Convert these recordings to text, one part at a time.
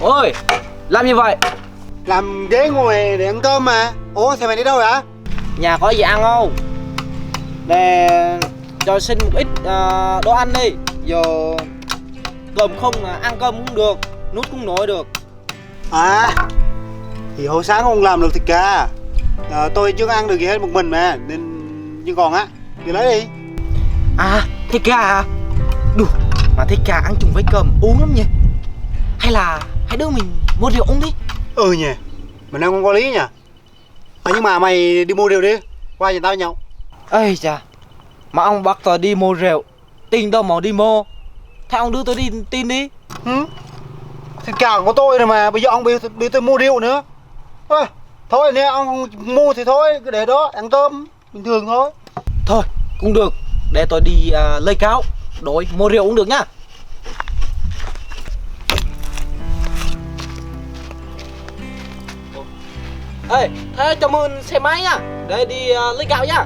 Ôi, làm như vậy? Làm ghế ngồi để ăn cơm mà. Ủa thì mày đi đâu hả? Nhà có gì ăn không? Để cho xin một ít đồ ăn đi. Giờ cơm không ăn cơm cũng được, nút cũng nổi được. À, thì hồi sáng không làm được thịt gà. Tôi chưa ăn được gì hết một mình mà, nên nhưng còn á thì lấy đi. À, thịt gà à? Đủ, mà thịt gà ăn chung với cơm uống lắm nhỉ. Hay là hai đứa mình mua rượu uống đi. Ừ nhỉ, mình đang không có lý nhỉ. Nhưng mà mày đi mua rượu đi, qua nhà tao nhậu. Ây chà, mà ông bắt tôi đi mua rượu, tiền đâu mà đi mua. Thế ông đưa tôi đi tin đi. Thịt gà của tôi rồi mà, bây giờ ông bị tôi mua rượu nữa. Thôi nếu ông không mua thì thôi, cứ để đó ăn cơm bình thường thôi. Thôi, cũng được, để tôi đi lấy cáo, đổi mua rượu cũng được nhá. Ê, thế cho mượn xe máy nhá, để đi lấy gạo nhá.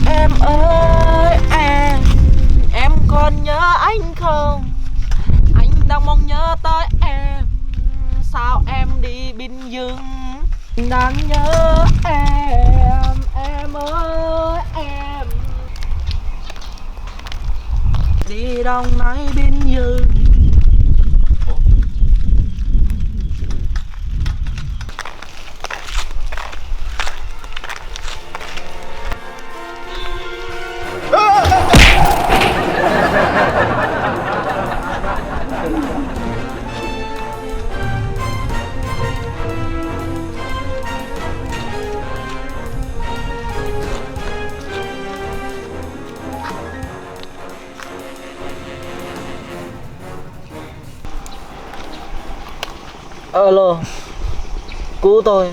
Em ơi em còn nhớ anh không? Anh đang mong nhớ tới em. Sao em đi Bình Dương? Đang nhớ em ơi em. Đi Đồng Nai Bình Dương. Alo, cứu tôi.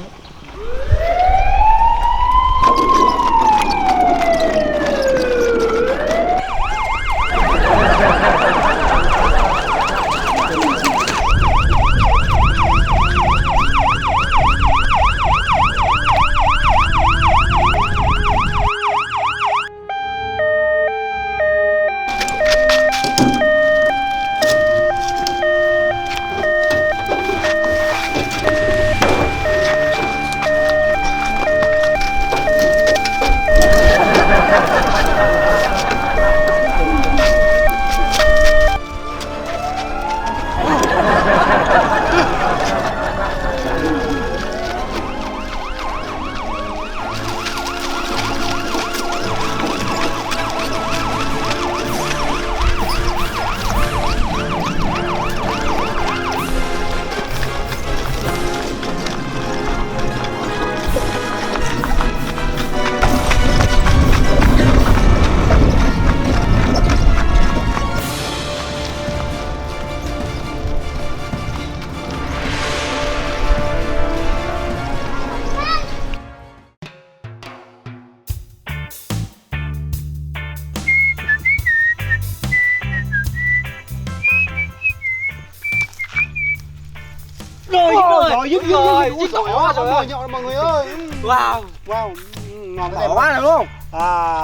Rồi, dứt rồi, dứt rồi, nhậu mọi người ơi. Wow, Wow, ngon to quá rồi đúng không?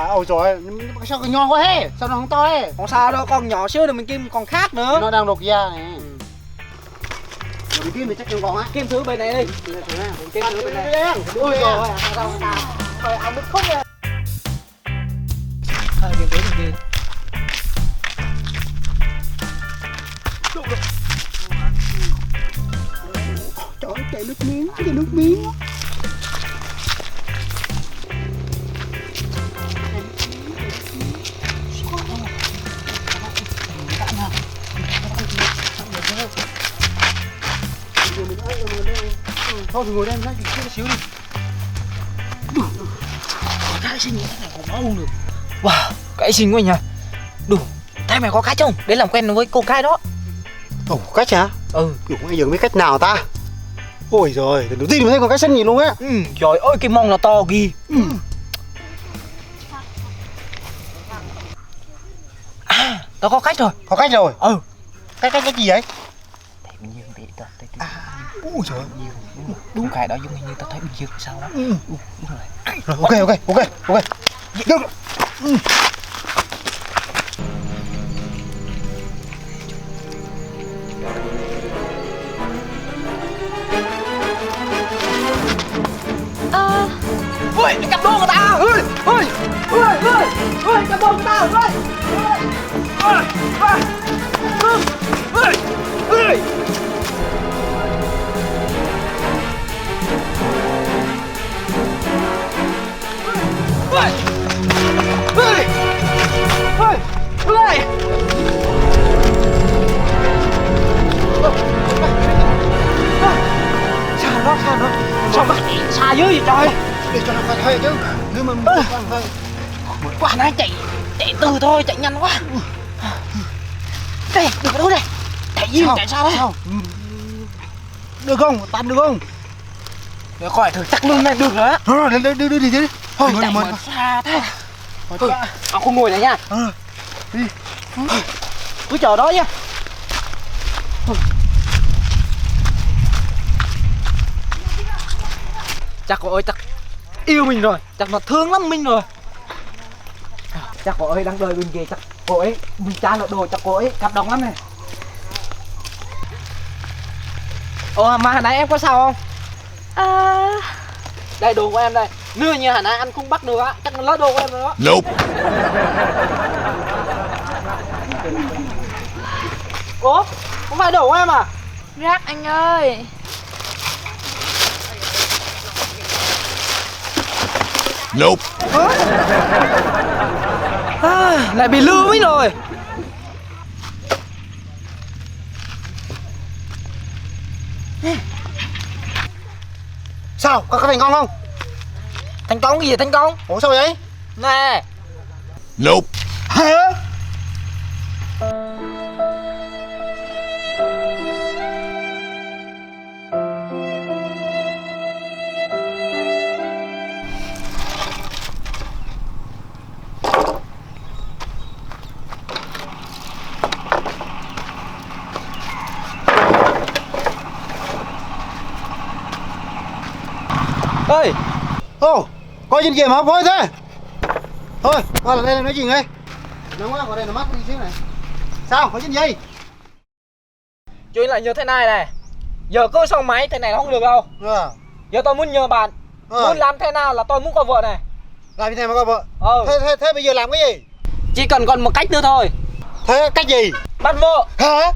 Ôi trời, sao cái nho quá he? Sao nó không to he? Không sao đâu, con nhỏ xíu rồi mình kim còn khác nữa. Nó đang đột ra này. Rồi mình kim thì chắc chắn còn á. Kim thử bên này đi. Kim thử bên này. Ôi trời ơi, sao không ta? Thôi ăn đứt khúc nha. Thôi kim thử bên kia. Trời ơi, chảy nước miếng. Thôi thì ngồi đây nói chuyện xíu đi. Cái xinh như thế này còn máu luôn được. Wow, cái xinh quá nhỉ. Đủ, thế mày có cách không? Để làm quen với cô cái đó. Ồ, cách hả? Ừ. Kiểu bây giờ biết cách nào ta? Ôi giời, lần đầu tiên mình thấy con cá xanh nhìn luôn á. Trời ơi, cái mông nó to kìa. Tao có cách rồi. Có cách rồi. Ừ. Cách gì ấy? Thấy Bình Dương tí tao thấy Ui trời ơi. đúng cái đó giống như tao thấy Bình Dương sao đó. Ừ. Đúng rồi. Rồi, ok. Được. Ôi, cái cặp đôi của tao. Ôi, cặp đôi của tao. Ôi. Sao nó? Xa dữ vậy trời. Để cho nó phải thôi chứ. Nếu mà thôi. Quả này chạy từ thôi, chạy nhanh quá. Đây, đừng có đâu đây. Chạy gì chạy sao đấy? Được không? Tắt được không? Để khỏi thử chắc luôn này, được rồi á. Rồi, đi đi. Thôi, chạy mà xa thế. Thôi, không ngồi đấy nha. Đi. Cứ chờ đó nha. Chắc cô ơi, chắc yêu mình rồi, chắc nó thương lắm mình rồi. Chắc cô ơi đang đợi bên kia, chắc cô ấy mình cha lộ đồ, chắc cô ấy cảm động lắm này. Ồ mà hồi nãy em có sao không? Đây đồ của em đây. Nếu như hồi nãy anh không bắt được á, chắc nó lấy đồ của em rồi đó. Nope. Ủa, không phải đồ của em à? Rác anh ơi. Nope. Lại bị lừa mấy rồi. Sao? Có thành công không? Thành công cái gì thành công? Ủa sao vậy? Nè. Nope. Hả? Ơi, Ô, có chuyện gì mà hấp hối thế? Thôi, qua lại đây nói chuyện đây. Nóng quá, vào đây nó mát đi xíu này. Sao, có chuyện gì? chuyện là như thế này này. Giờ cứ xong máy thế này là không được đâu. Giờ tôi muốn nhờ bạn. Muốn làm thế nào là tôi muốn có vợ này. Làm như thế mà có vợ? Ừ. Thế bây giờ làm cái gì? Chỉ cần còn một cách nữa thôi. Thế cách gì? Bắt vợ. Hả?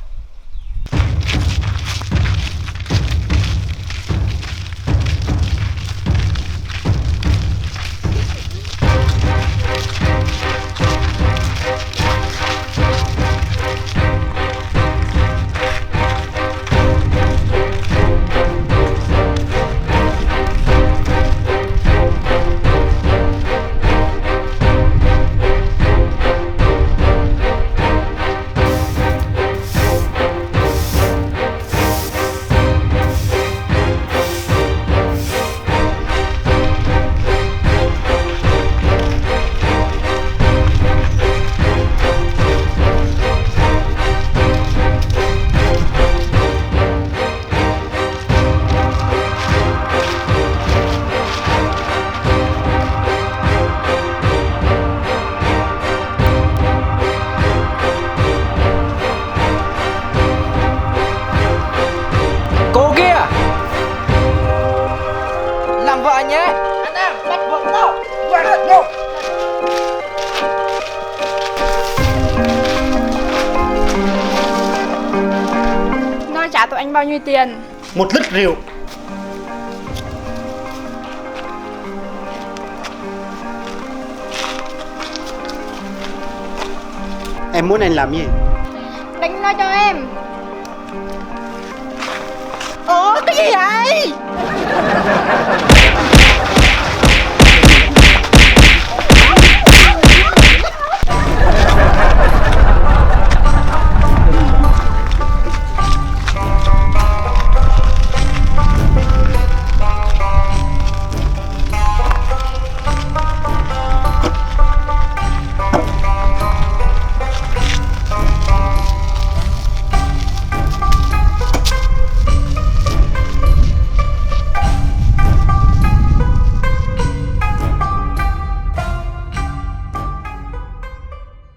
Cô kia. Làm vợ nhé. Anh em bắt vợ tao. Quay lại vô. Nói trả tụi anh bao nhiêu tiền? 1 lít rượu. Em muốn anh làm gì? Đánh nó cho em. Ủa cái gì vậy?